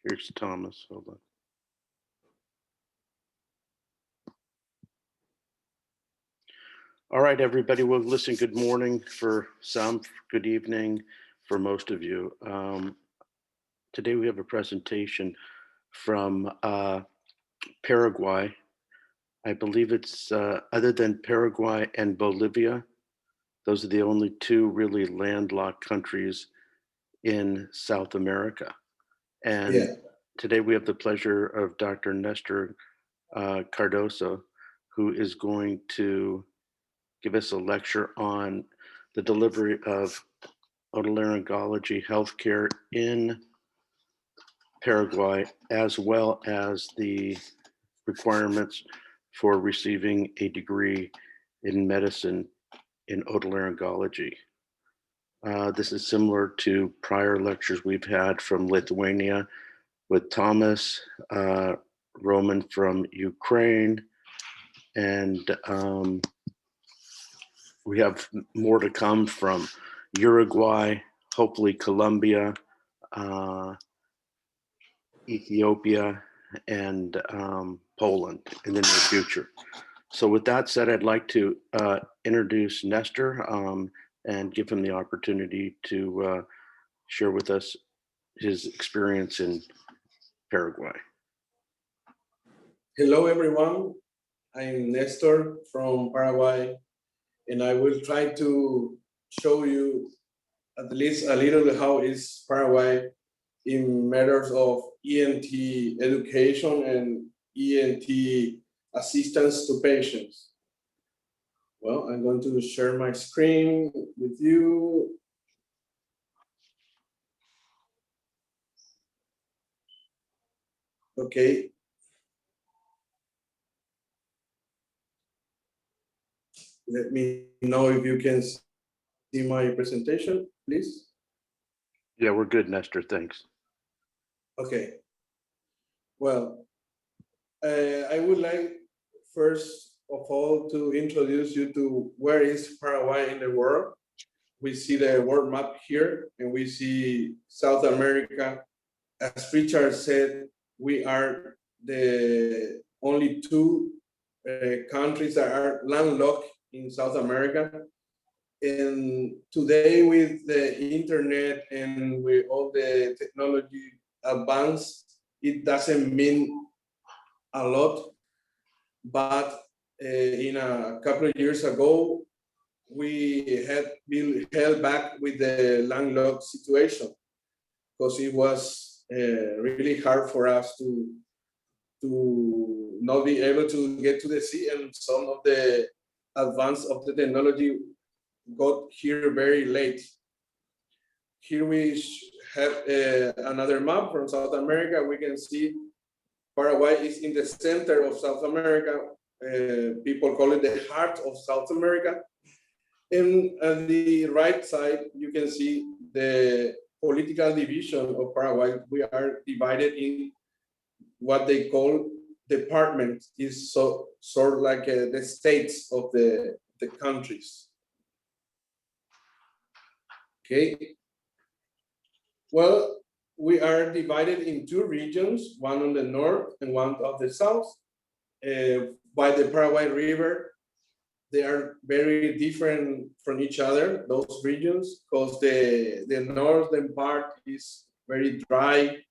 Here's Thomas. Hold on. All right, everybody. Well, listen, good morning for some, good evening for most of you. Today we have a presentation from Paraguay. I believe it's other than Paraguay and Bolivia, those are the only two really landlocked countries in South America. And Yeah. today we have the pleasure of Dr. Nestor Cardozo, who is going to give us a lecture on the delivery of otolaryngology healthcare in Paraguay, as well as the requirements for receiving a degree in medicine in otolaryngology. This is similar to prior lectures we've had from Lithuania with Thomas, Roman from Ukraine, and we have more to come from Uruguay, hopefully Colombia, Ethiopia, and Poland in the near future. So with that said, I'd like to introduce Nestor and give him the opportunity to share with us his experience in Paraguay. Hello, everyone. I'm Nestor from Paraguay, and I will try to show you at least a little how is Paraguay in matters of ENT education and ENT assistance to patients. Well, I'm going to share my screen with you. Okay. Let me know if you can see my presentation, please. Yeah, we're good, Nestor. Thanks. Okay. Well, I would like first of all to introduce you to where is Paraguay in the world. We see the world map here, and we see South America. As Richard said, we are the only two countries that are landlocked in South America. And today, with the internet and with all the technology advance, it doesn't mean a lot. But in a couple of years ago, we had been held back with the landlocked situation because it was really hard for us to not be able to get to the sea, and some of the advance of the technology got here very late. Here we have another map from South America. We can see Paraguay is in the center of South America. People call it the heart of South America. And on the right side, you can see the political division of Paraguay. We are divided in what they call departments, is sort of like the states of the countries. Okay. Well, we are divided in two regions, one on the north and one of the south. By the Paraguay River, they are very different from each other, those regions, because the northern part is very dry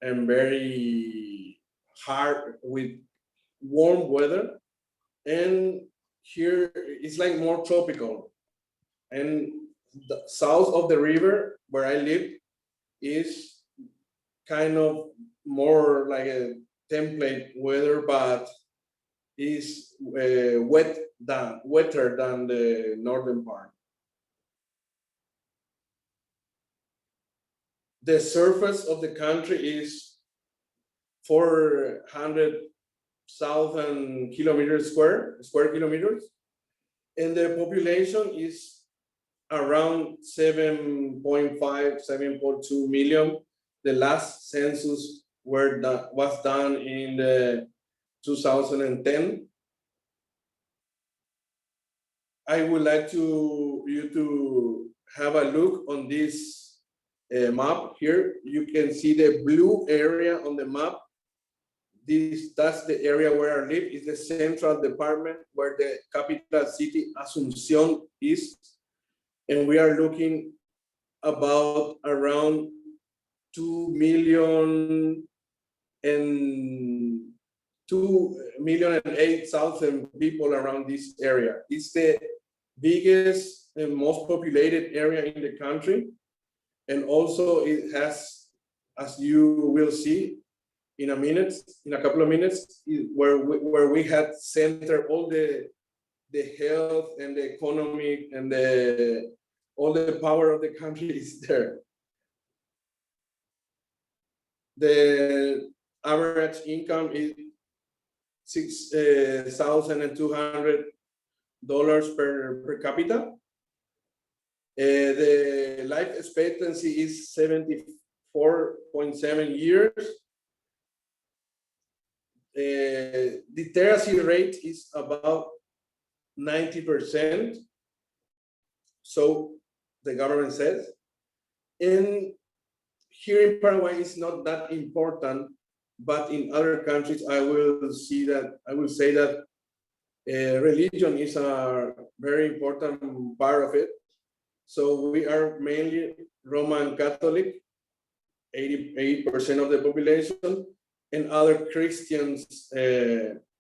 and very hard with warm weather. And here it's like more tropical. And the south of the river where I live is kind of more like a template weather, but is wetter than the northern part. The surface of the country is 400,000 square kilometers, and the population is around 7.5, 7.2 million. The last census was done in 2010. I would like you to have a look on this map here, you can see the blue area on the map. That's the area where I live. It's the central department where the capital city Asunción is. And we are looking about around 2,008,000 people around this area. It's the biggest and most populated area in the country. And also it has, as you will see in a couple of minutes, where we had centered all the health and the economic and all the power of the country is there. The average income is $6,200 per capita. The life expectancy is 74.7 years. The literacy rate is about 90%. So the government says. And here in Paraguay, it's not that important, but in other countries, I will say that religion is a very important part of it. So we are mainly Roman Catholic, 88% of the population, and other Christians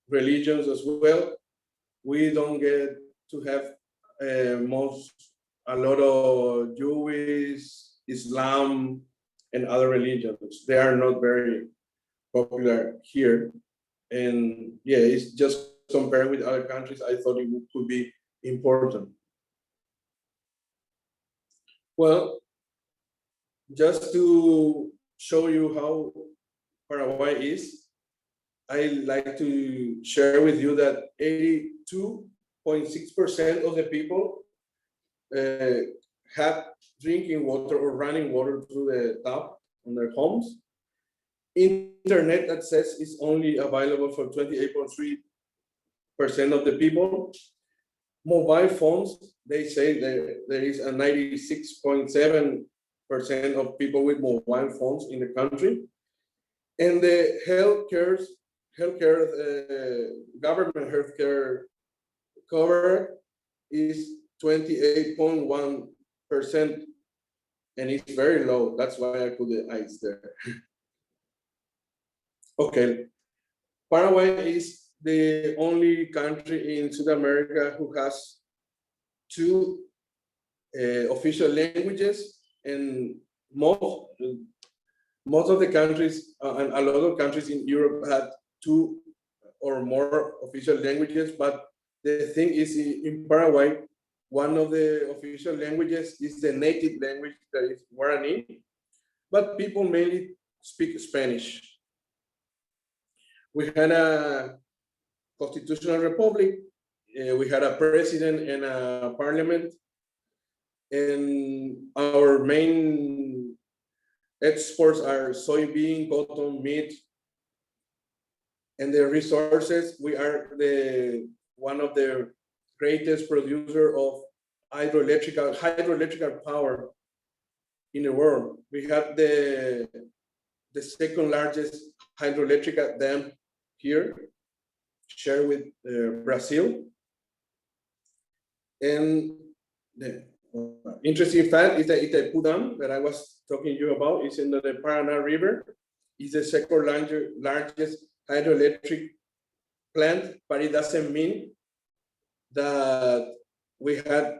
religions as well. We don't get to have a lot of Jewish, Islam, and other religions. They are not very popular here. And yeah, it's just compared with other countries, I thought it could be important. Well, just to show you how Paraguay is, I like to share with you that 82.6% of the people have drinking water or running water through the tap on their homes. Internet access is only available for 28.3% of the people. Mobile phones, they say there is a 96.7% of people with mobile phones in the country. And the government healthcare cover is 28.1%, and it's very low. That's why I put the eyes there. Okay, Paraguay is the only country in South America who has two official languages, and most of the countries and a lot of countries in Europe had two or more official languages. But the thing is, in Paraguay, one of the official languages is the native language, that is Guarani, but people mainly speak Spanish. We had a constitutional republic, we had a president and a parliament, and our main exports are soybean, cotton, meat, and the resources. We are one of the greatest producer of hydroelectrical power in the world. We have the second largest hydroelectric dam here, shared with Brazil. And the interesting fact is that Itaipu Dam that I was talking to you about is in the Paraná River. It's the second largest hydroelectric plant, but it doesn't mean that we had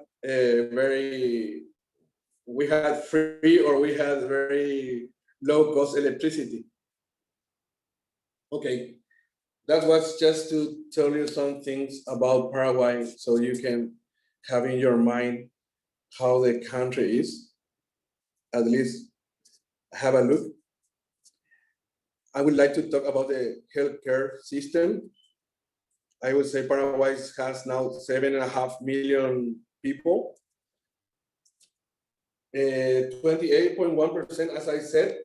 free or we had very low cost electricity. Okay, that was just to tell you some things about Paraguay so you can have in your mind how the country is, at least have a look. I would like to talk about the healthcare system. I would say Paraguay has now 7.5 million people. 28.1%, as I said,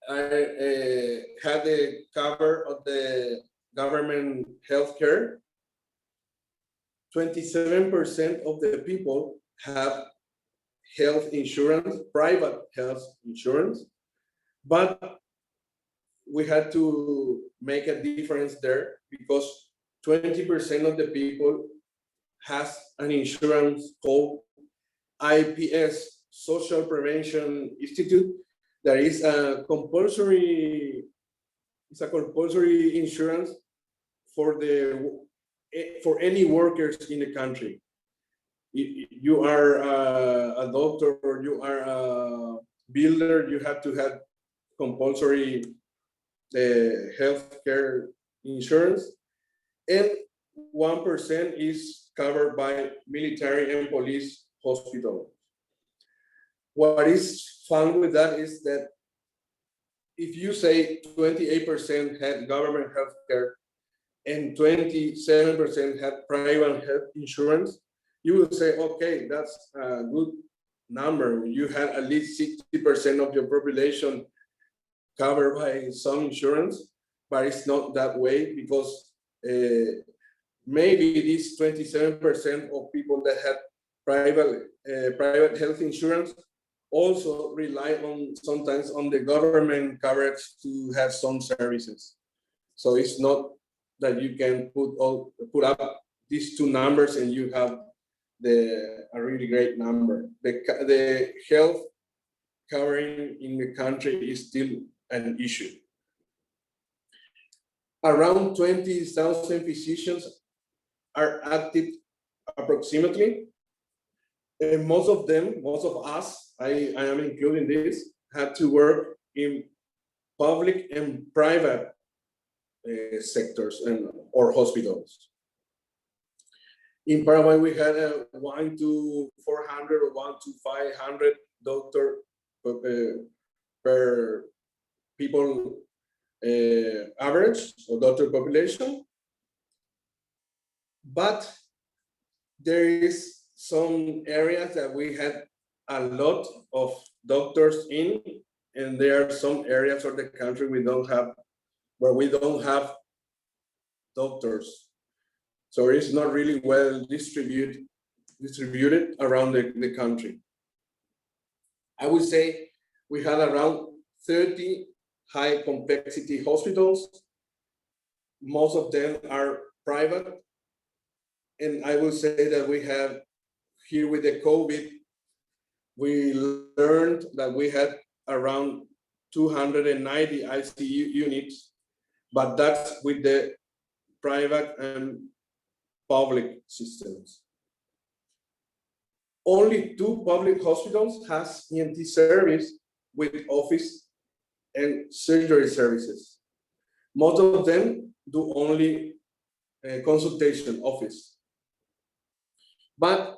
had the cover of the government healthcare. 27% of the people have health insurance, private health insurance, but we had to make a difference there because 20% of the people has an insurance called IPS, Social Prevention Institute, that is a compulsory, it's a compulsory insurance for any workers in the country. You are a doctor or you are a builder, you have to have compulsory healthcare insurance, and 1% is covered by military and police hospitals. What is fun with that is that if you say 28% had government healthcare and 27% had private health insurance, you will say, okay, that's a good number. You had at least 60% of your population covered by some insurance, but it's not that way because maybe this 27% of people that have private health insurance also rely on sometimes on the government coverage to have some services. So it's not that you can put up these two numbers and you have a really great number. The health covering in the country is still an issue. Around 20,000 physicians are active approximately. And most of us, I am including this, had to work in public and private sectors or hospitals. In Paraguay, we had a 1 to 400 or 1 to 500 doctor per people average or doctor population. But there is some areas that we had a lot of doctors in, and there are some areas of the country where we don't have doctors. So it's not really well distributed around the country. I would say we had around 30 high complexity hospitals. Most of them are private. And I will say that we have here with the COVID, we learned that we had around 290 ICU units, but that's with the private and public systems. Only 2 public hospitals has ENT service with office and surgery services. Most of them do only consultation office. But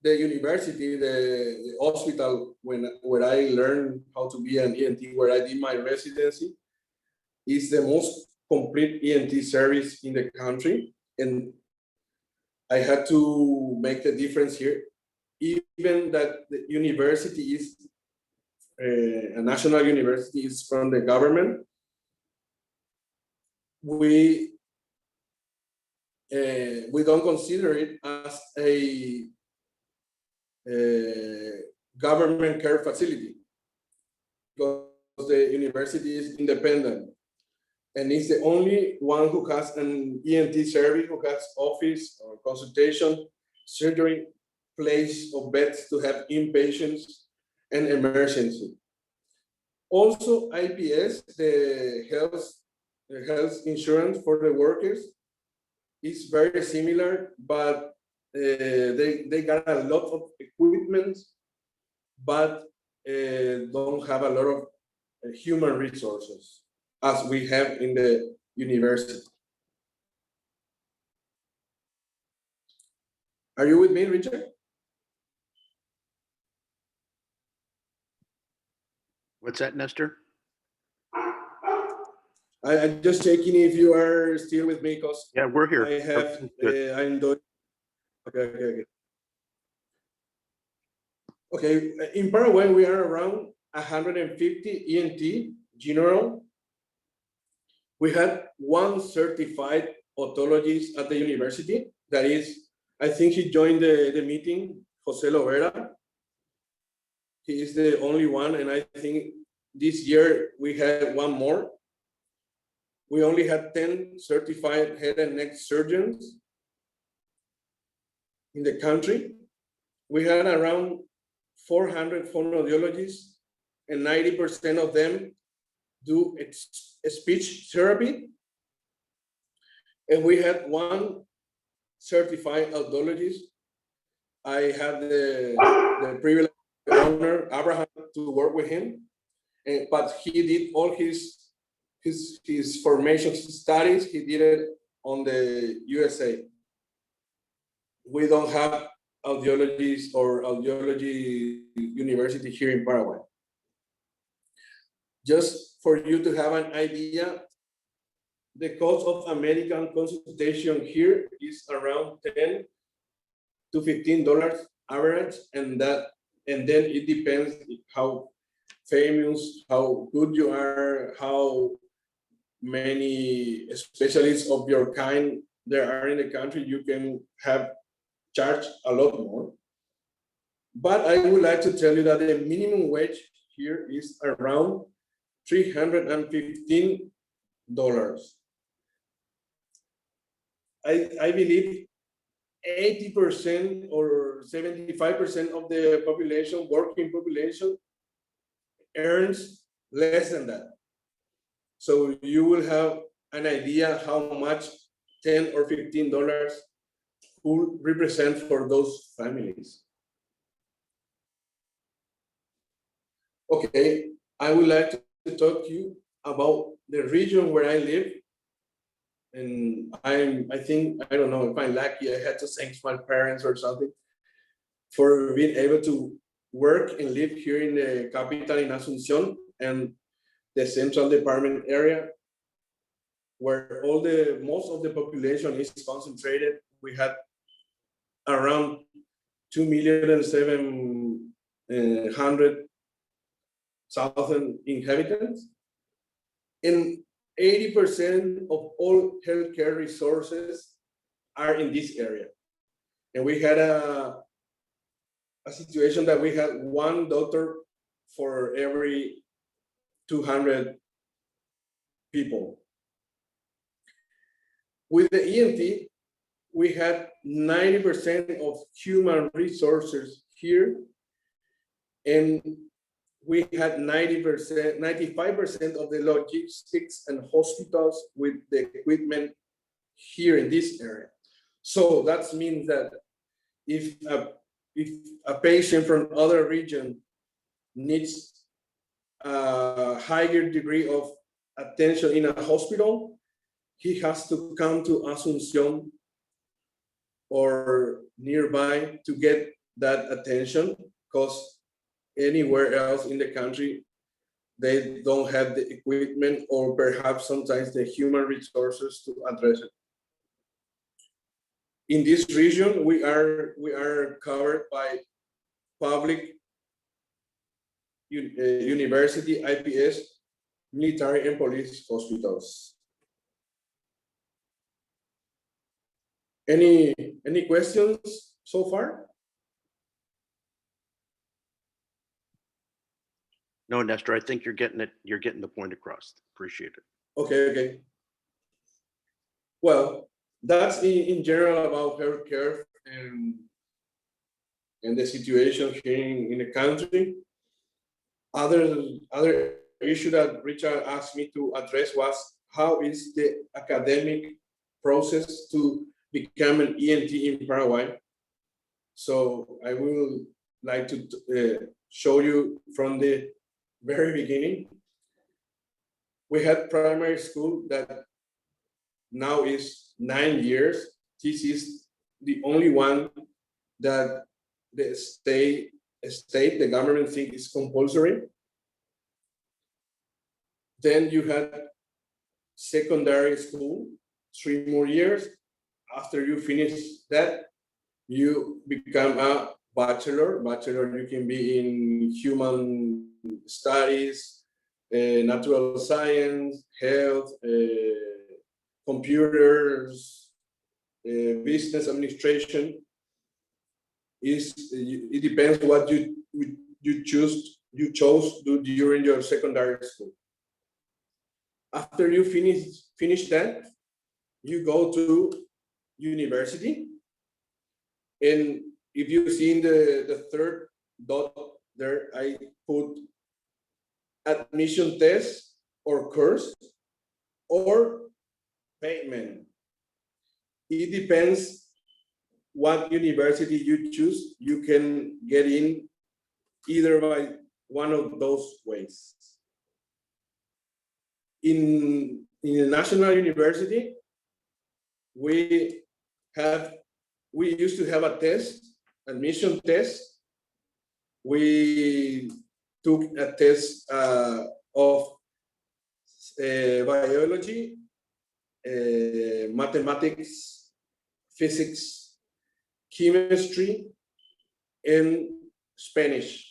the university, the hospital, where I learned how to be an ENT, where I did my residency, is the most complete ENT service in the country. And I had to make the difference here. Even that the university is a national university, is from the government, we don't consider it as a government care facility because the university is independent and it's the only one who has an ENT service, who has office or consultation, surgery, place of beds to have inpatients and emergency. Also, IPS, the health insurance for the workers, is very similar, but they got a lot of equipment, but don't have a lot of human resources as we have in the university. Are you with me, Richard? What's that, Nestor? I'm just checking if you are still with me, because Yeah, we're here. I have, I'm doing, okay. Okay, in Paraguay, we are around 150 ENT general. We had 1 certified otologist at the university. That is, I think he joined the meeting, Jose Lovera. He is the only one, and I think this year we had one more. We only had 10 certified head and neck surgeons in the country. We had around 400 phonoaudiologists, and 90% of them do speech therapy. And we had one certified audiologist. I had the privilege, the honor, Abraham, to work with him, but he did all his formation, his studies, he did it on the USA. We don't have audiologists or audiology university here in Paraguay. Just for you to have an idea, the cost of American consultation here is around $10 to $15 average, and then it depends how famous, how good you are, how many specialists of your kind there are in the country. You can have charged a lot more. But I would like to tell you that the minimum wage here is around $315. I believe 80% or 75% of the population, working population, earns less than that. So you will have an idea how much $10 or $15 will represent for those families. Okay, I would like to talk to you about the region where I live. And I think, I don't know if I'm lucky, I had to thank my parents or something for being able to work and live here in the capital in Asunción and the central department area, where most of the population is concentrated. We had around 2,700,000 inhabitants, and 80% of all healthcare resources are in this area. And we had a situation that we had one doctor for every 200 people. With the ENT, we had 90% of human resources here, and we had 95% of the logistics and hospitals with the equipment here in this area. So that means that if a patient from other region needs a higher degree of attention in a hospital, he has to come to Asunción or nearby to get that attention, because anywhere else in the country, they don't have the equipment or perhaps sometimes the human resources to address it. In this region, we are covered by public, university, IPS, military, and police hospitals. Any questions so far? No, Nestor, I think you're getting it. You're getting the point across. Appreciate it. Okay. Well, that's in general about healthcare and the situation here in the country. Other issue that Richard asked me to address was how is the academic process to become an ENT in Paraguay. So I will like to show you from the very beginning. We had primary school that now is 9 years. This is the only one that the the government think is compulsory. Then you had secondary school, 3 more years. After you finish that, you become a bachelor. Bachelor, you can be in human studies, natural science, health, computers, business administration. It depends what you you chose during your secondary school. After you finish that, you go to university. And if you see in the third dot there, I put admission test or course or payment. It depends what university you choose. You can get in either by one of those ways. In a national university, we used to have a test, admission test. We took a test of biology, mathematics, physics, chemistry, and Spanish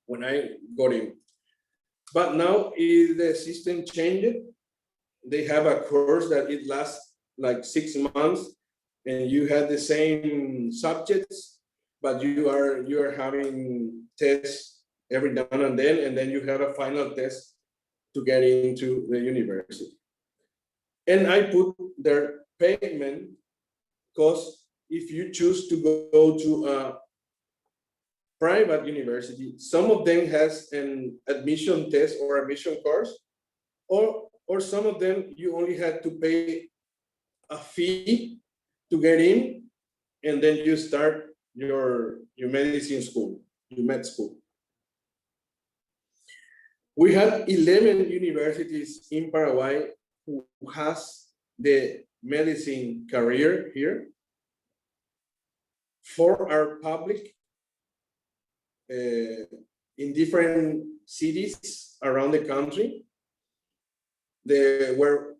when I got in. But now the system changed. They have a course that it lasts like 6 months, and you have the same subjects, but you are having tests every now and then you have a final test to get into the university. And I put their payment because if you choose to go to a private university, some of them has an admission test or admission course, or some of them you only had to pay a fee to get in, and then you start your medicine school, your med school. We have 11 universities in Paraguay who has the medicine career here. 4 are public in different cities around the country. Where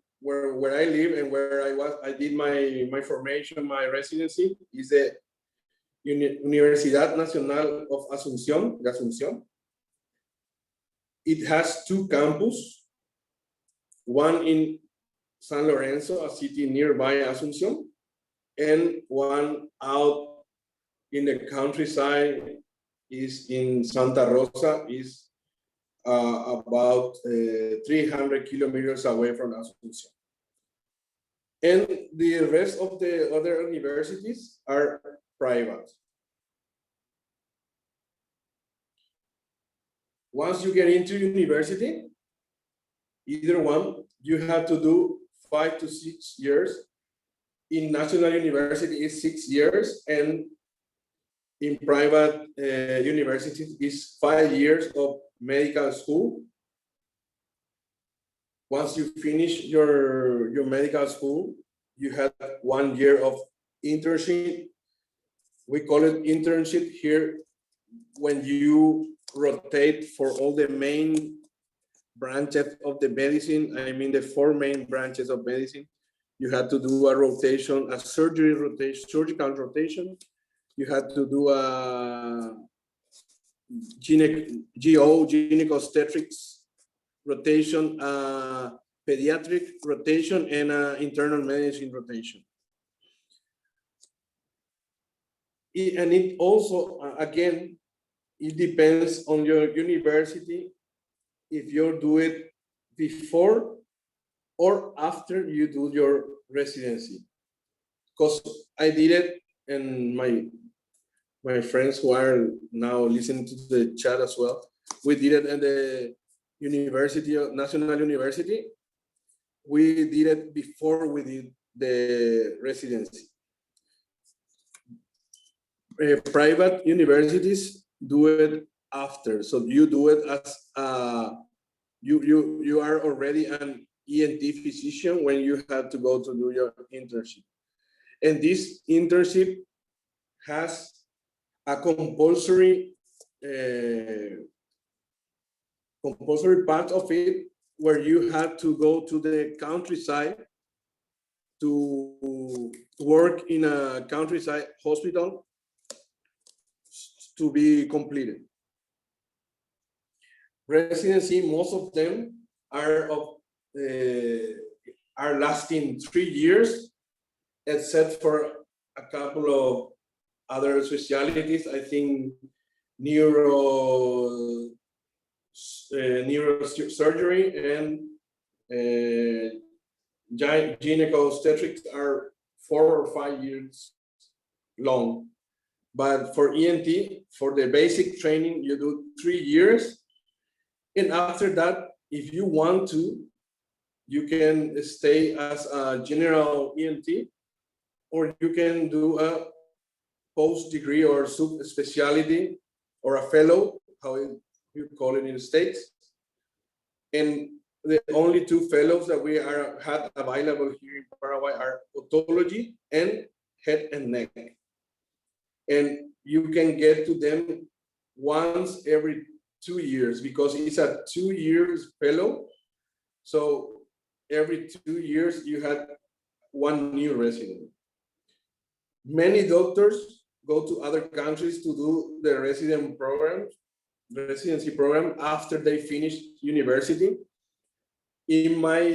I live and where I did my formation, my residency is the Universidad Nacional of Asunción, de Asunción. It has 2 campuses, one in San Lorenzo, a city nearby Asunción, and one out in the countryside is in Santa Rosa, is about 300 kilometers away from Asunción. And the rest of the other universities are private. Once you get into university, either one, you have to do 5 to 6 years. In national university is 6 years, and in private universities is 5 years of medical school. Once you finish your medical school, you have 1 year of internship. We call it internship here when you rotate for all the main branches of the medicine. I mean the 4 main branches of medicine. You have to do a rotation, a surgery rotation, surgical rotation. You have to do a gynecobstetrics rotation, pediatric rotation, and internal medicine rotation. And it also, again, it depends on your university if you do it before or after you do your residency. Because I did it, and my friends who are now listening to the chat as well, we did it at the National University. We did it before we did the residency. Private universities do it after, so you do it as you are already an ENT physician when you have to go to do your internship, and this internship has a compulsory part of it where you have to go to the countryside to work in a countryside hospital to be completed. Residency, most of them are lasting 3 years, except for a couple of other specialties. I think neurosurgery and gynecobstetrics are 4 or 5 years long. But for ENT, for the basic training, you do 3 years. And after that, if you want to, you can stay as a general ENT, or you can do a post degree or subspecialty or a fellow, how you call it in the States. And the only 2 fellows that we had available here in Paraguay are otology and head and neck. And you can get to them once every 2 years because it's a 2 years fellow. So every 2 years you had 1 new resident. Many doctors go to other countries to do the residency program after they finish university. During my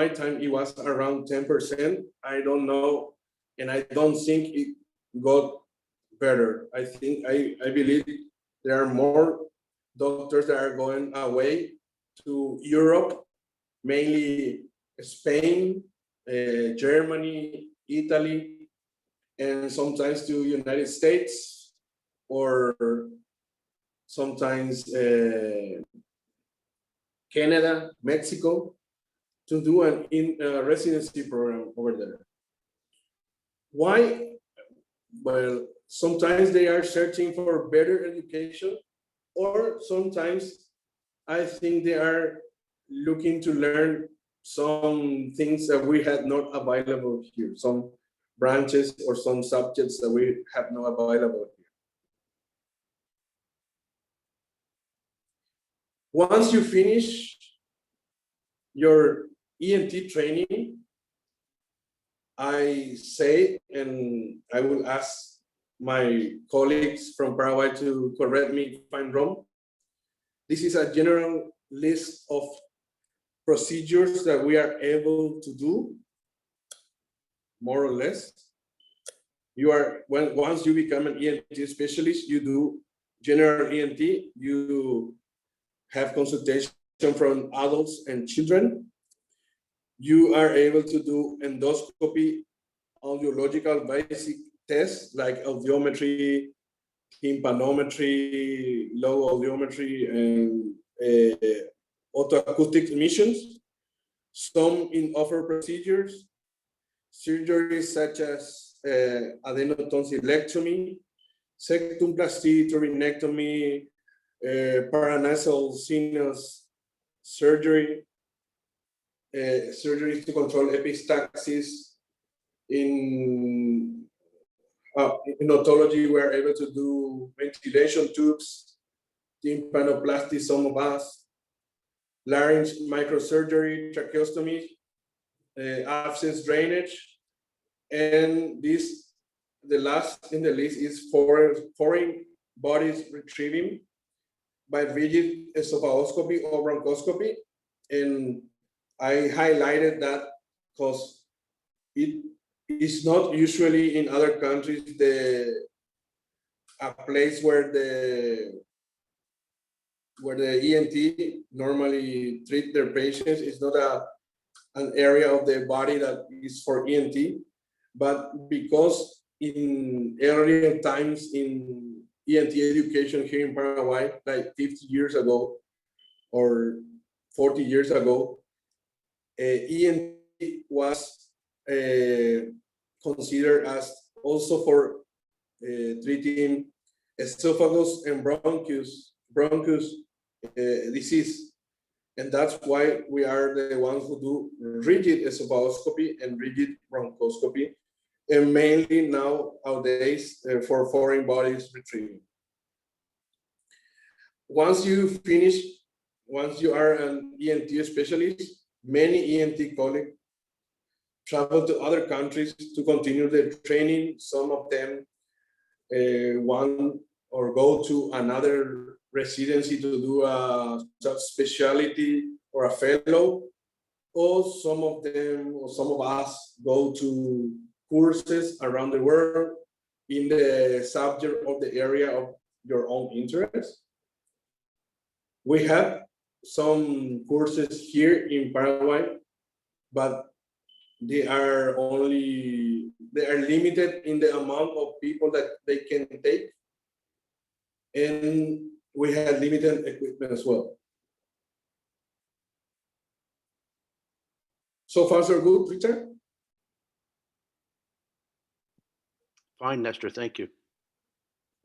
time, it was around 10%. I don't know, and I don't think it got better. I believe there are more doctors that are going away to Europe, mainly Spain, Germany, Italy, and sometimes to United States, or sometimes Canada, Mexico, to do a residency program over there. Why? Well, sometimes they are searching for better education, or sometimes I think they are looking to learn some things that we had not available here, some branches or some subjects that we have not available here. Once you finish your ENT training, I say, and I will ask my colleagues from Paraguay to correct me if I'm wrong. This is a general list of procedures that we are able to do, more or less. Once you become an ENT specialist, you do general ENT, you have consultation from adults and children. You are able to do endoscopy, audiological basic tests like audiometry, tympanometry, low audiometry, and autoacoustic emissions. Some in-offer procedures, surgeries such as adenotonsillectomy, septumplasty, turbinectomy, paranasal sinus surgery, surgeries to control epistaxis. In otology, we are able to do ventilation tubes, tympanoplasty, some of us, larynx microsurgery, tracheostomy, abscess drainage, and the last in the list is foreign bodies retrieving by rigid esophagoscopy or bronchoscopy. And I highlighted that because it is not usually in other countries a place where the ENT normally treat their patients. It's not an area of the body that is for ENT, but because in earlier times in ENT education here in Paraguay, like 50 years ago or 40 years ago, ENT was considered as also for treating esophagus and bronchus disease. And that's why we are the ones who do rigid esophagoscopy and rigid bronchoscopy, and mainly nowadays for foreign bodies retrieving. Once you are an ENT specialist, many ENT colleagues travel to other countries to continue their training. Some of them want or go to another residency to do a subspecialty or a fellow, or some of them or some of us go to courses around the world in the subject of the area of your own interest. We have some courses here in Paraguay, but they are limited in the amount of people that they can take. And we have limited equipment as well. So far, so good, Richard? Fine, Nestor, thank you.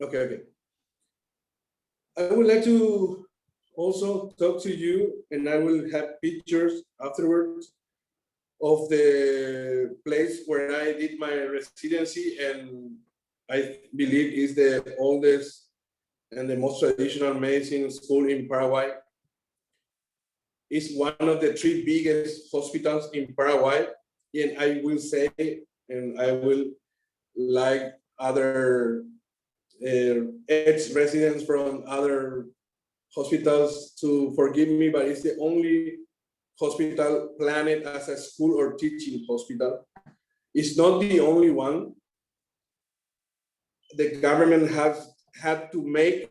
Okay. I would like to also talk to you, and I will have pictures afterwards of the place where I did my residency, and I believe is the oldest and the most traditional medicine school in Paraguay. It's one of the 3 biggest hospitals in Paraguay, and I will say, and I will like other ex-residents from other hospitals to forgive me, but it's the only hospital planned as a school or teaching hospital. It's not the only one. The government has had to make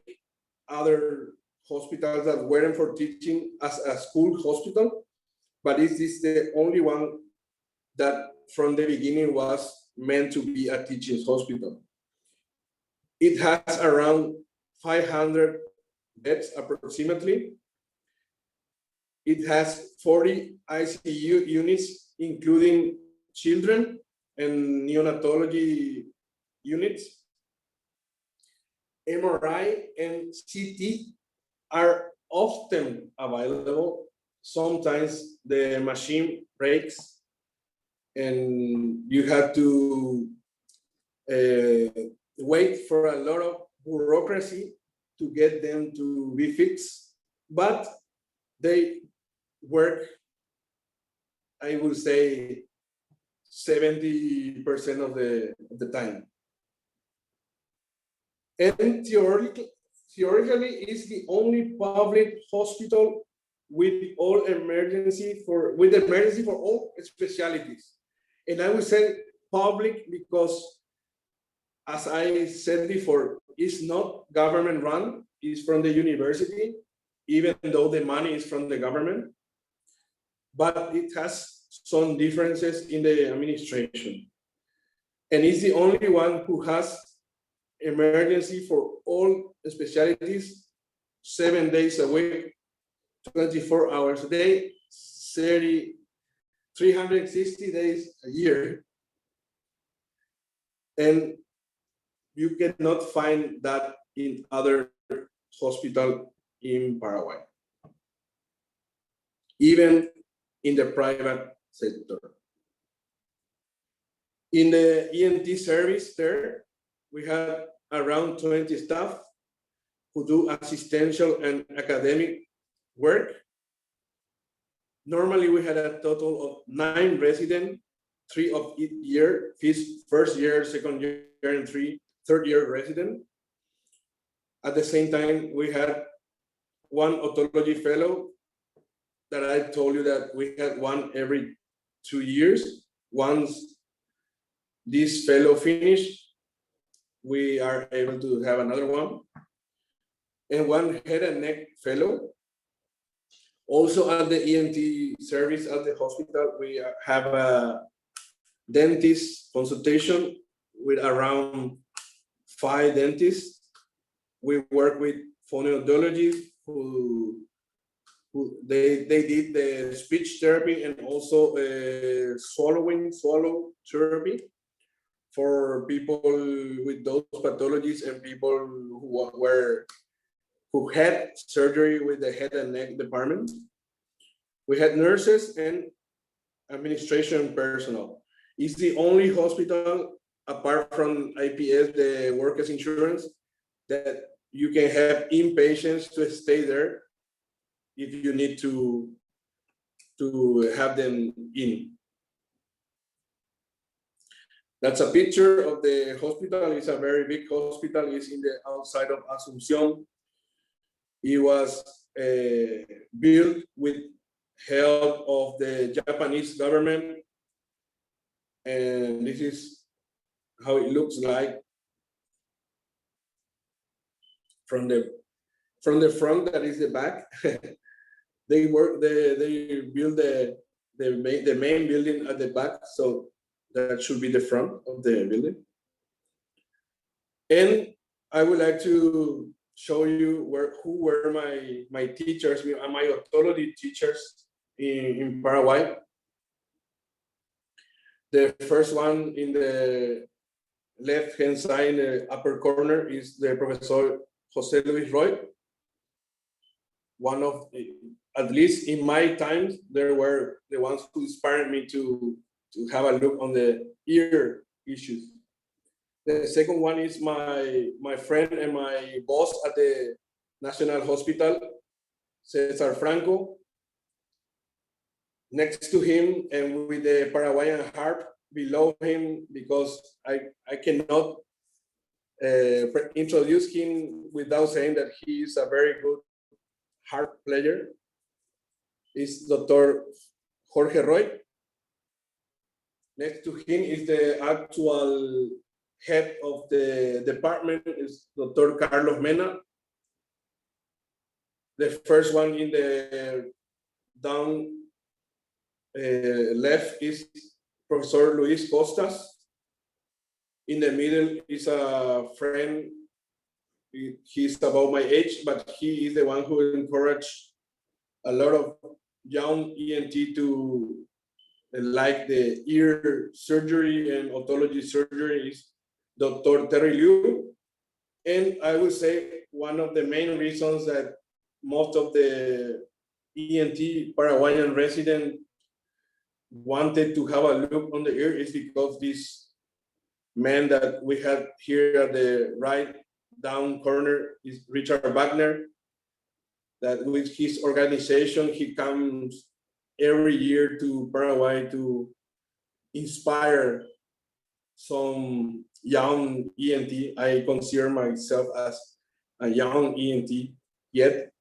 other hospitals that weren't for teaching as a school hospital, but this is the only one that from the beginning was meant to be a teaching hospital. It has around 500 beds approximately. It has 40 ICU units, including children and neonatology units. MRI and CT are often available. Sometimes the machine breaks and you have to wait for a lot of bureaucracy to get them to be fixed, but they work, I would say, 70% of the time. And theoretically, it's the only public hospital with emergency for all specialties. And I would say public because, as I said before, it's not government run, it's from the university, even though the money is from the government, but it has some differences in the administration. And it's the only one who has emergency for all specialties, 7 days a week, 24 hours a day, 360 days a year. And you cannot find that in other hospitals in Paraguay, even in the private sector. In the ENT service there, we have around 20 staff who do assistential and academic work. Normally, we had a total of 9 residents, 3 of each year, first year, second year, and 3 third-year resident. At the same time, we had 1 otology fellow that I told you that we had 1 every 2 years. Once this fellow finished, we are able to have another one. And 1 head and neck fellow. Also at the ENT service at the hospital, we have a dentist consultation with around 5 dentists. We work with phonoaudiologists who they did the speech therapy and also swallow therapy for people with those pathologies and people who had surgery with the head and neck department. We had nurses and administration personnel. It's the only hospital, apart from IPS, the workers' insurance, that you can have inpatients to stay there if you need to have them in. That's a picture of the hospital. It's a very big hospital. It's in the outside of Asunción. It was built with help of the Japanese government. And this is how it looks like. from the front, that is the back. They build the main building at the back, so that should be the front of the building. And I would like to show you who were my teachers, my otology teachers in Paraguay. The first one in the left-hand side in the upper corner is the Professor Jose Luis Roy. One of, at least in my times, they were the ones who inspired me to have a look on the ear issues. The second one is my friend and my boss at the National Hospital, Cesar Franco. Next to him and with the Paraguayan heart below him, because I cannot introduce him without saying that he is a very good heart player, is Dr. Jorge Roy. Next to him is the actual head of the department, is Dr. Carlos Mena. The first one in the down left is Professor Luis Costas. In the middle is a friend. He's about my age, but he is the one who encouraged a lot of young ENT to like the ear surgery and otology surgery, is Dr. Terry Liu. And I would say one of the main reasons that most of the ENT Paraguayan residents wanted to have a look on the ear is because this man that we have here at the right down corner is Richard Wagner, that with his organization, he comes every year to Paraguay to inspire some young ENT. I consider myself as a young ENT yet.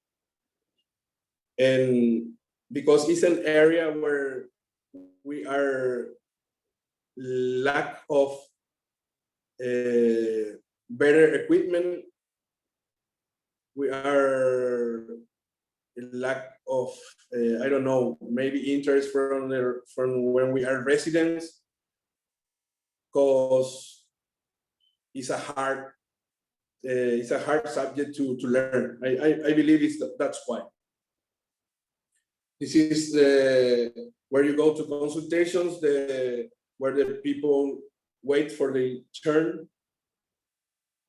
And because it's an area where we are lack of better equipment, we are lack of I don't know, maybe interest from when we are residents, because it's a hard subject to learn. I believe that's why. This is where you go to consultations, where the people wait for the turn,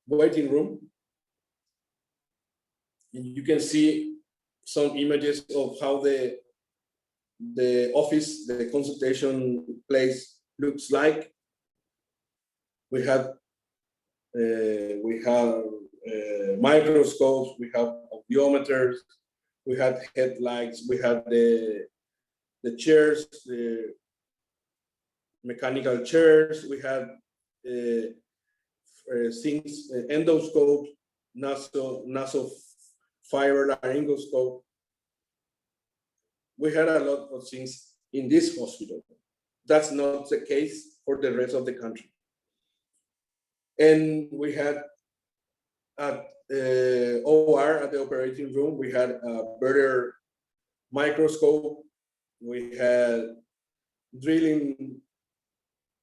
waiting room. And you can see some images of how the office, the consultation place looks like. We have microscopes, we have audiometers, we had headlights, we had the chairs, the mechanical chairs, we had things, endoscope, nasopharyngeoscope. We had a lot of things in this hospital. That's not the case for the rest of the country. And we had at OR, at the operating room, we had a better microscope. We had drilling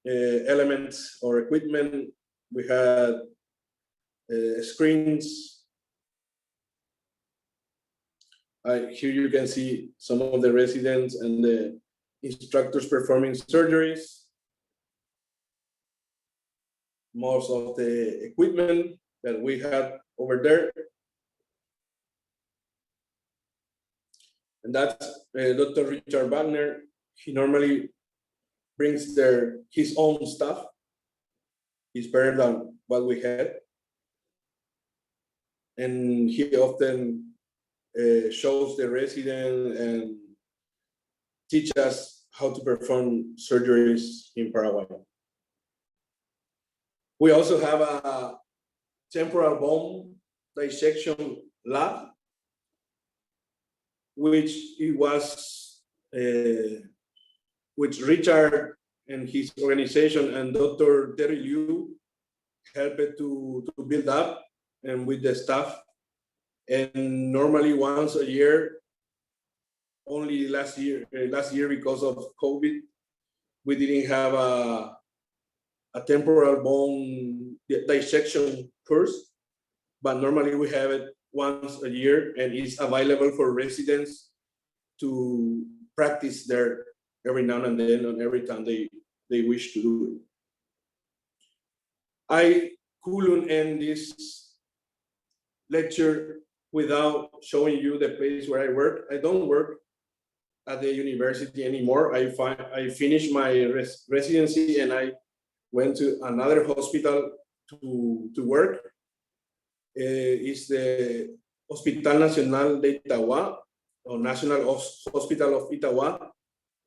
elements or equipment. We had screens. Here you can see some of the residents and the instructors performing surgeries. Most of the equipment that we had over there. And that's Dr. Richard Wagner. He normally brings his own stuff. He's better than what we had. And he often shows the resident and teach us how to perform surgeries in Paraguay. We also have a temporal bone dissection lab, which Richard and his organization and Dr. Terry Liu helped to build up, and with the staff And normally once a year, only last year because of COVID, we didn't have a temporal bone dissection course, but normally we have it once a year, and it's available for residents to practice there every now and then, and every time they wish to do it. I couldn't end this lecture without showing you the place where I work. I don't work at the university anymore. I finished my residency and I went to another hospital to work. It's the Hospital Nacional de Itagua, or National Hospital of Itagua.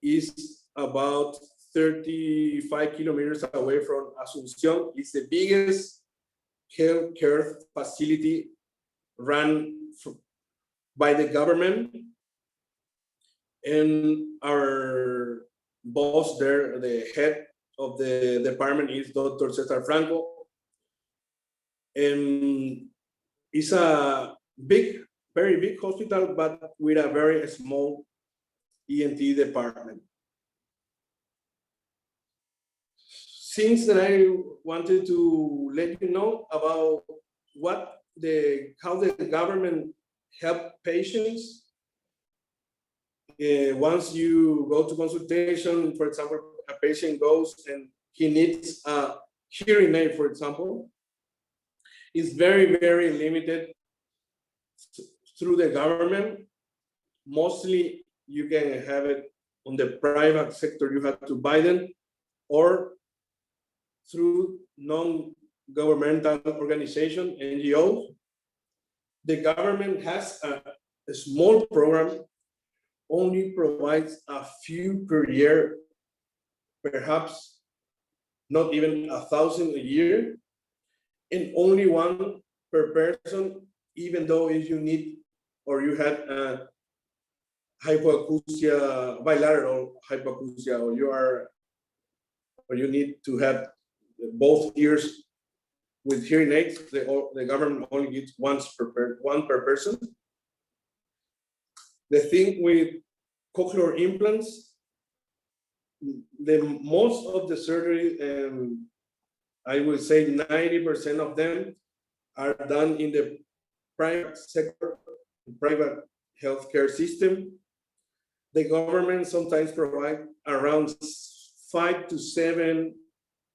Is about 35 kilometers away from Asunción. It's the biggest healthcare facility run by the government. And our boss there, the head of the department, is Dr. Cesar Franco. And it's a big, very big hospital, but with a very small ENT department. Things that I wanted to let you know about how the government help patients. Once you go to consultation, for example, a patient goes and he needs a hearing aid, for example, it's very, very limited through the government. Mostly you can have it on the private sector, you have to buy them, or through non-governmental organization, NGOs. The government has a small program, only provides a few per year, perhaps not even 1,000 a year, and only one per person, even though if you need or you had hypoacusia, bilateral hypoacusia, or you need to have both ears with hearing aids, the government only gives one per person. The thing with cochlear implants, most of the surgery, I would say 90% of them are done in the private sector, private healthcare system. The government sometimes provide around 5 to 7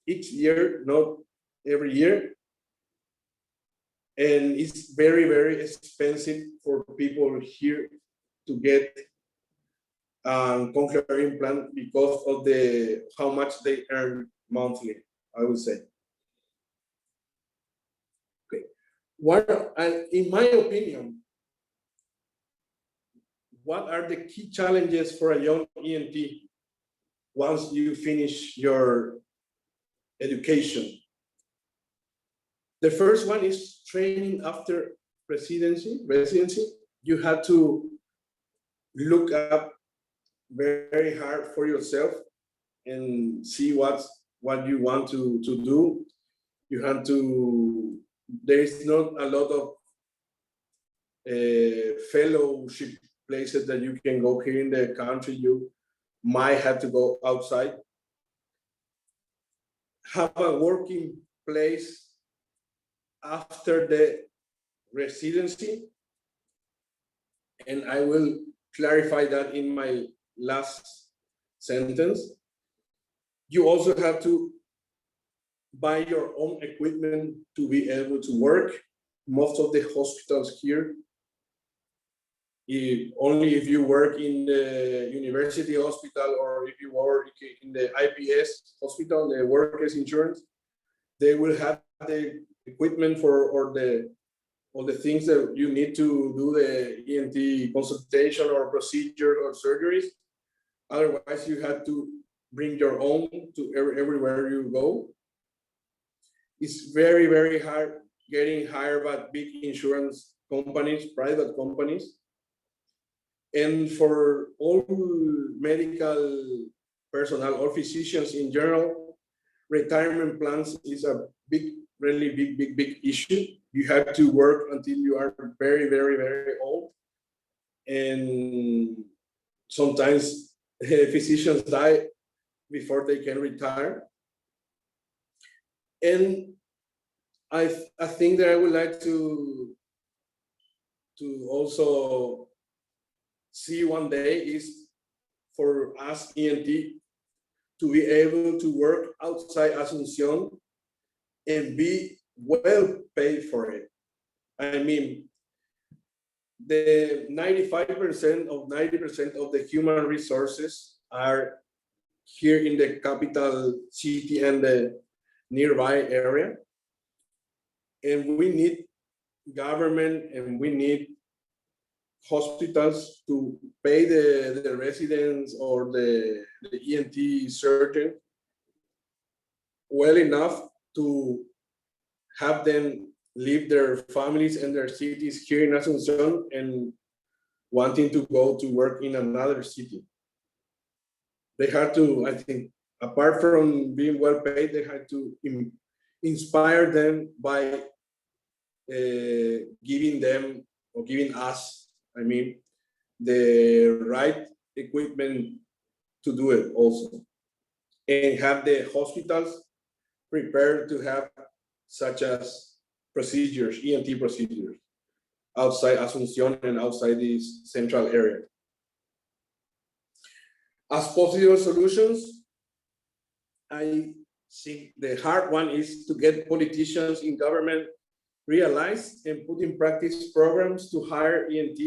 each year, not every year. And it's very, very expensive for people here to get cochlear implant because of how much they earn monthly, I would say. Okay, in my opinion, what are the key challenges for a young ENT once you finish your education? The first one is training after residency. You have to look up very hard for yourself and see what you want to do. You have to, there is not a lot of fellowship places that you can go here in the country. You might have to go outside. Have a working place after the residency, and I will clarify that in my last sentence. You also have to buy your own equipment to be able to work. Most of the hospitals here, only if you work in the university hospital or if you work in the IPS hospital, the workers insurance, they will have the equipment for all the things that you need to do the ENT consultation or procedure or surgeries. Otherwise, you have to bring your own to everywhere you go. It's very, very hard getting hired by big insurance companies, private companies. And for all medical personnel or physicians in general, retirement plans is a really big issue. you have to work until you are very, very, very old. And sometimes physicians die before they can retire. And I think that I would like to also see one day is for us ENT to be able to work outside Asunción and be well paid for it. I mean, the 95% of 90% of the human resources are here in the capital city and the nearby area. And we need government and we need hospitals to pay the residents or the ENT surgeon well enough to have them leave their families and their cities here in Asunción and wanting to go to work in another city. They had to, I think, apart from being well paid, they had to inspire them by giving them or giving us, I mean, the right equipment to do it also. And have the hospitals prepared to have such as procedures, ENT procedures, outside Asunción and outside this central area. As possible solutions, I think the hard one is to get politicians in government realize and put in practice programs to hire ENT,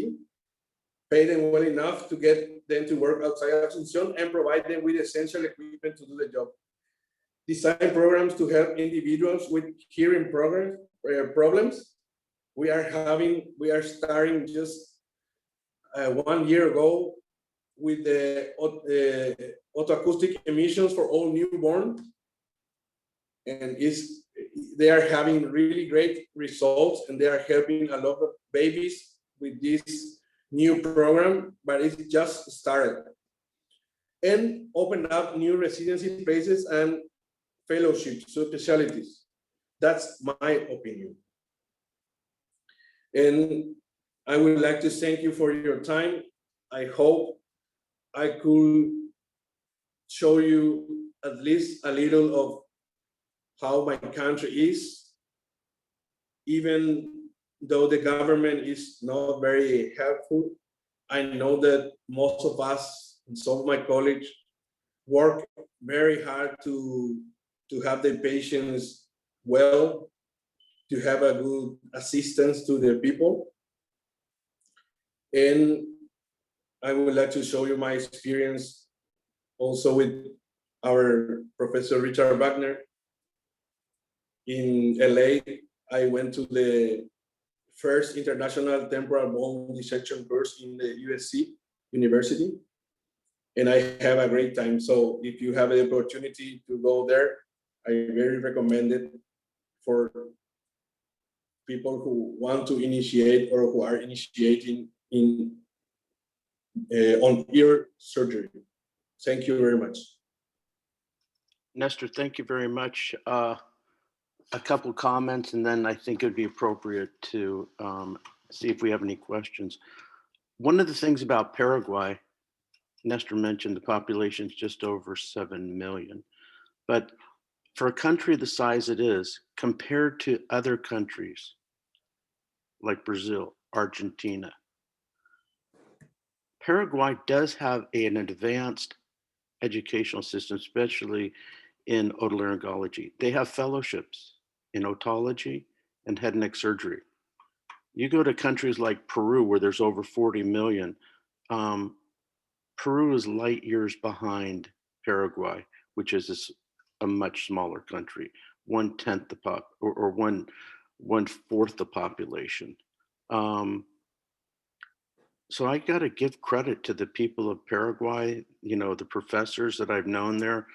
pay them well enough to get them to work outside Asunción and provide them with essential equipment to do the job. Design programs to help individuals with hearing problems. We are starting just 1 year ago with the autoacoustic emissions for all newborn, and they are having really great results, and they are helping a lot of babies with this new program, but it's just started. And open up new residency places and fellowship specialties. That's my opinion. And I would like to thank you for your time. I hope I could show you at least a little of how my country is, even though the government is not very helpful. I know that most of us and some of my colleagues work very hard to have the patients well, to have a good assistance to the people. And I would like to show you my experience also with our Professor Richard Wagner. In LA, I went to the first international temporal bone dissection course in the USC University, and I have a great time. So if you have the opportunity to go there, I very recommend it for people who want to initiate or who are initiating on ear surgery. Thank you very much. Nestor, thank you very much. A couple comments, and then I think it'd be appropriate to see if we have any questions. One of the things about Paraguay, Nestor mentioned the population is just over 7 million, but for a country the size it is, compared to other countries like Brazil, Argentina, Paraguay does have an advanced educational system, especially in otolaryngology. They have fellowships in otology and head and neck surgery. You go to countries like Peru, where there's over 40 million. Peru is light years behind Paraguay, which is a much smaller country, 1/10 the pop, or 1/4 the population. So I got to give credit to the people of Paraguay, you know, the professors that I've known there,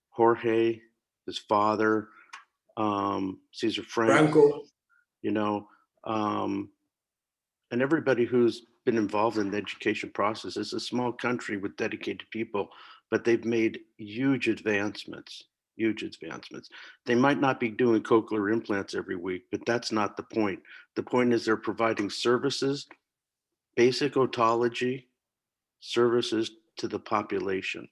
Jorge, his father, Cesar Franco, you know, and everybody who's been involved in the education process. It's a small country with dedicated people, but they've made huge advancements huge advancements. They might not be doing cochlear implants every week, but that's not the point. The point is they're providing services, basic otology services to the population.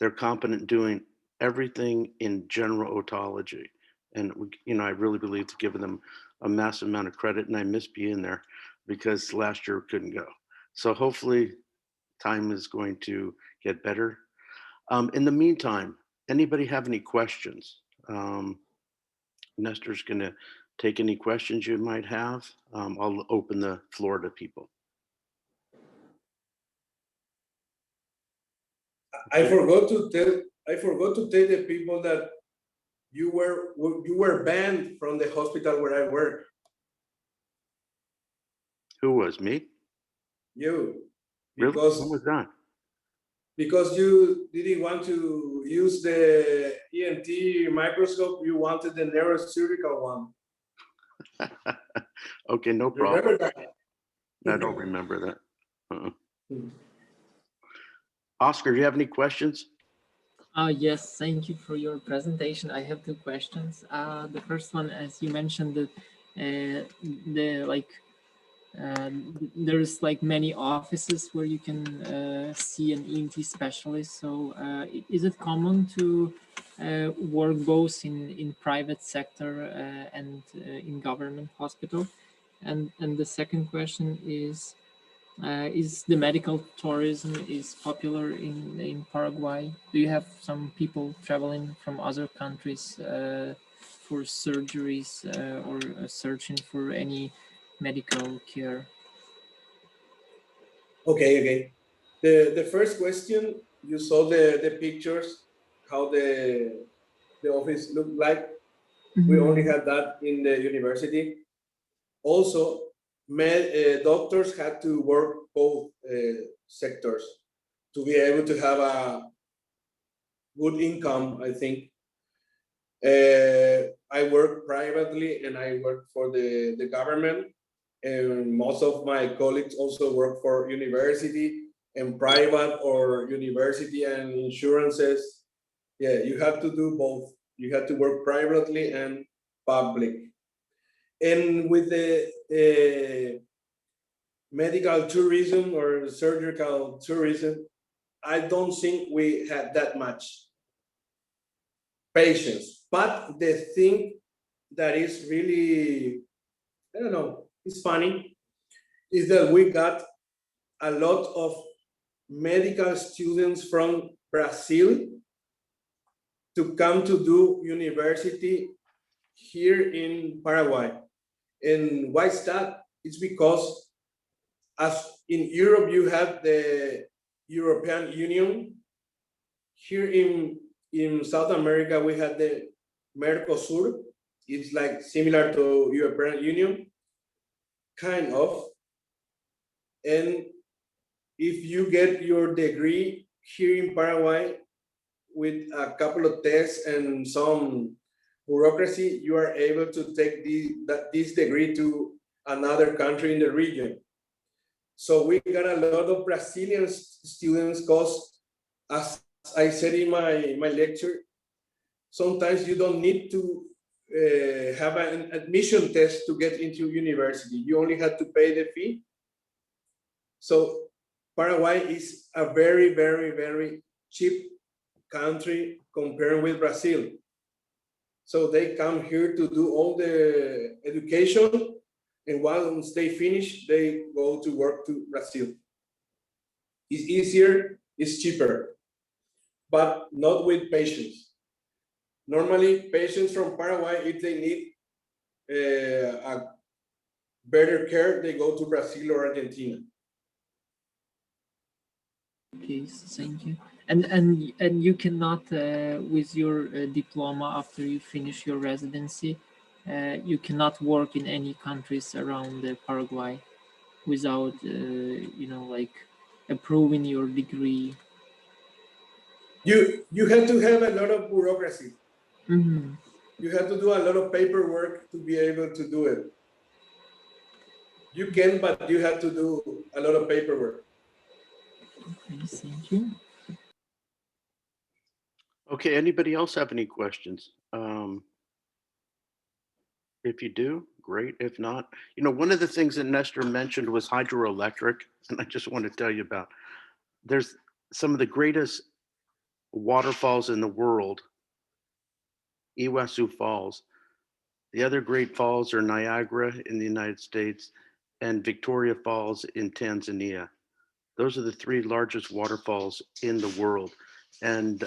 They're competent doing everything in general otology. And, I really believe to give them a massive amount of credit, and I miss being there because last year couldn't go. So hopefully time is going to get better. In the meantime, anybody have any questions? Nestor's going to take any questions you might have. I'll open the floor to people. I forgot to tell the people that you were banned from the hospital where I work. Who was me? You. Really? Because, When was that? because you didn't want to use the ENT microscope, you wanted the neurosurgical one. Okay, no problem. Remember that? I don't remember that. Oscar, do you have any questions? Yes, thank you for your presentation. I have two questions. The first one, as you mentioned, that there's like many offices where you can see an ENT specialist. So is it common to work both in private sector and in government hospital? And the second question is the medical tourism is popular in Paraguay? Do you have some people traveling from other countries for surgeries or searching for any medical care? Okay. The first question, you saw the pictures, how the office looked like. We only had that in the university. Also, doctors had to work both sectors to be able to have a good income, I think. I work privately and I work for the government. And most of my colleagues also work for university and private or university and insurances. Yeah, you have to do both. You have to work privately and public. And with the medical tourism or surgical tourism, I don't think we had that much patients. But the thing that is really, I don't know, it's funny, is that we got a lot of medical students from Brazil to come to do university here in Paraguay. And why is that? It's because as in Europe, you have the European Union. Here in South America, we have the Mercosur. It's like similar to European Union, kind of. And if you get your degree here in Paraguay with a couple of tests and some bureaucracy, you are able to take this degree to another country in the region. So we got a lot of Brazilian students because, as I said in my lecture, sometimes you don't need to have an admission test to get into university. You only have to pay the fee. So Paraguay is a very, very, very cheap country compared with Brazil. So they come here to do all the education, and once they finish, they go to work to Brazil. It's easier, it's cheaper, but not with patients. Normally, patients from Paraguay, if they need a better care, they go to Brazil or Argentina. Okay, thank you. And you cannot, with your diploma after you finish your residency, you cannot work in any countries around Paraguay without, like approving your degree. You have to have a lot of bureaucracy. Mm-hmm. You have to do a lot of paperwork to be able to do it. You can, but you have to do a lot of paperwork. Okay, thank you. Okay, anybody else have any questions? If you do, great. If not, one of the things that Nestor mentioned was hydroelectric, and I just want to tell you about. There's some of the greatest waterfalls in the world, Iguazu Falls. The other great falls are Niagara in the United States and Victoria Falls in Tanzania. Those are the three largest waterfalls in the world. And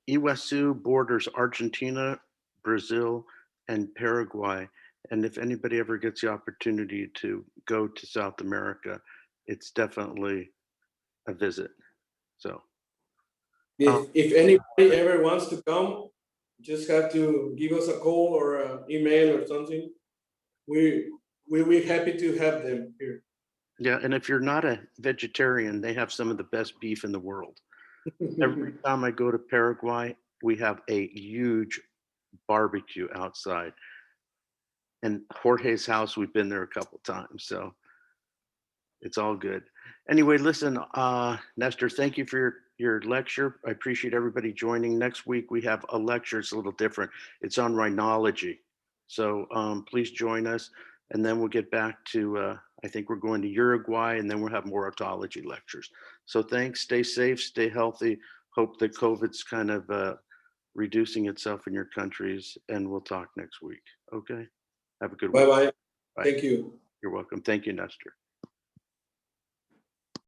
Iguazu borders Argentina, Brazil, and Paraguay. And if anybody ever gets the opportunity to go to South America, it's definitely a visit. So, If anybody ever wants to come, just have to give us a call or an email or something. We're happy to have them here. yeah, and if you're not a vegetarian, they have some of the best beef in the world. Every time I go to Paraguay, we have a huge barbecue outside. And Jorge's house, we've been there a couple times, so it's all good. Anyway, listen, Nestor, thank you for your lecture. I appreciate everybody joining. Next week, we have a lecture. It's a little different. It's on rhinology. So please join us. And then we'll get back to, I think we're going to Uruguay, and then we'll have more otology lectures. So thanks, stay safe, stay healthy. Hope that COVID's kind of reducing itself in your countries, and we'll talk next week. Okay, have a good one. Bye-bye. Bye. Thank you. You're welcome. Thank you, Nestor.